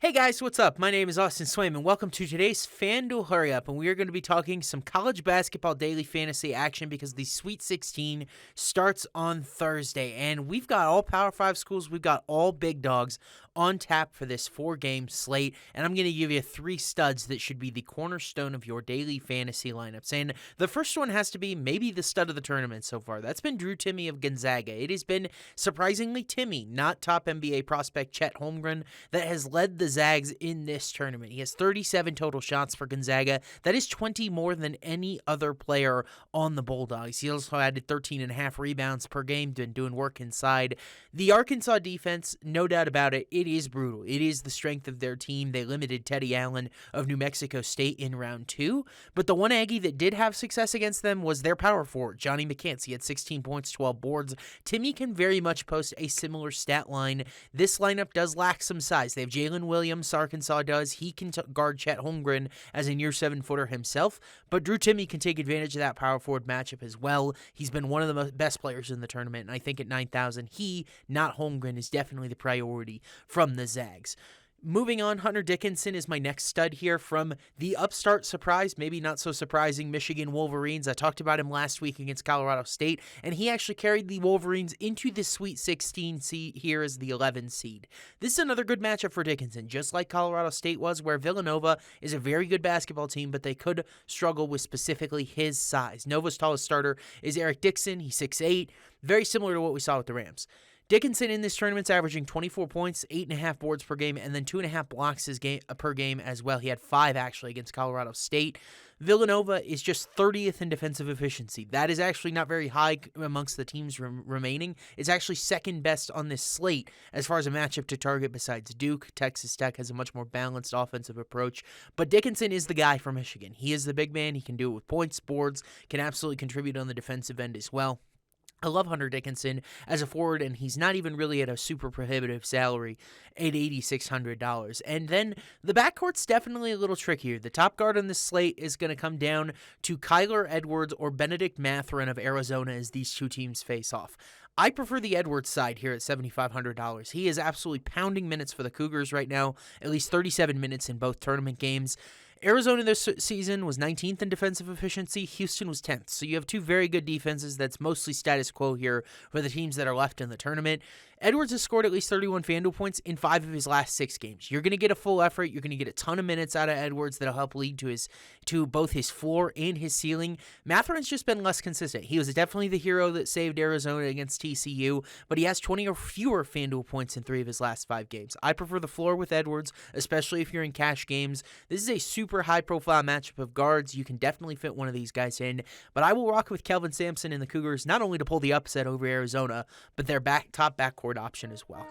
Hey guys, what's up? My name is Austin Swaim, and welcome to today's FanDuel Hurry Up, and we are going to be talking some college basketball daily fantasy action because the Sweet 16 starts on Thursday, and we've got all Power 5 schools, we've got all big dogs on tap for this 4-game slate, and I'm going to give you 3 studs that should be the cornerstone of your daily fantasy lineups, and the first one has to be maybe the stud of the tournament so far. That's been Drew Timme of Gonzaga. It has been surprisingly Timme, not top NBA prospect Chet Holmgren, that has led the Zags in this tournament. He has 37 total shots for Gonzaga. That is 20 more than any other player on the Bulldogs. He also added 13.5 rebounds per game, been doing work inside. The Arkansas defense, no doubt about it, it is brutal. It is the strength of their team. They limited Teddy Allen of New Mexico State in round 2, but the one Aggie that did have success against them was their power forward, Johnny McCants. He had 16 points, 12 boards. Timme can very much post a similar stat line. This lineup does lack some size. They have Jalen Williams, Arkansas does. He can guard Chet Holmgren as a near 7-footer himself, but Drew Timme can take advantage of that power forward matchup as well. He's been one of the best players in the tournament, and I think at 9,000, he, not Holmgren, is definitely the priority from the Zags. Moving on, Hunter Dickinson is my next stud here from the upstart surprise, maybe not so surprising, Michigan Wolverines. I talked about him last week against Colorado State, and he actually carried the Wolverines into the Sweet 16 seed here as the 11 seed. This is another good matchup for Dickinson, just like Colorado State was, where Villanova is a very good basketball team, but they could struggle with specifically his size. Nova's tallest starter is Eric Dixon. He's 6'8", very similar to what we saw with the Rams. Dickinson in this tournament's averaging 24 points, 8.5 boards per game, and then 2.5 blocks per game as well. He had 5 actually against Colorado State. Villanova is just 30th in defensive efficiency. That is actually not very high amongst the teams remaining. It's actually second best on this slate as far as a matchup to target besides Duke. Texas Tech has a much more balanced offensive approach, but Dickinson is the guy for Michigan. He is the big man. He can do it with points, boards, can absolutely contribute on the defensive end as well. I love Hunter Dickinson as a forward, and he's not even really at a super prohibitive salary at $8,600. And then the backcourt's definitely a little trickier. The top guard on this slate is going to come down to Kyler Edwards or Benedict Mathurin of Arizona as these two teams face off. I prefer the Edwards side here at $7,500. He is absolutely pounding minutes for the Cougars right now, at least 37 minutes in both tournament games. Arizona this season was 19th in defensive efficiency. Houston was 10th. So you have two very good defenses. That's mostly status quo here for the teams that are left in the tournament. Edwards has scored at least 31 FanDuel points in 5 of his last 6 games. You're going to get a full effort. You're going to get a ton of minutes out of Edwards that'll help lead to both his floor and his ceiling. Mathurin's just been less consistent. He was definitely the hero that saved Arizona against TCU, but he has 20 or fewer FanDuel points in 3 of his last 5 games. I prefer the floor with Edwards, especially if you're in cash games. This is a super high-profile matchup of guards. You can definitely fit one of these guys in, but I will rock with Kelvin Sampson and the Cougars, not only to pull the upset over Arizona, but their top backcourt option as well.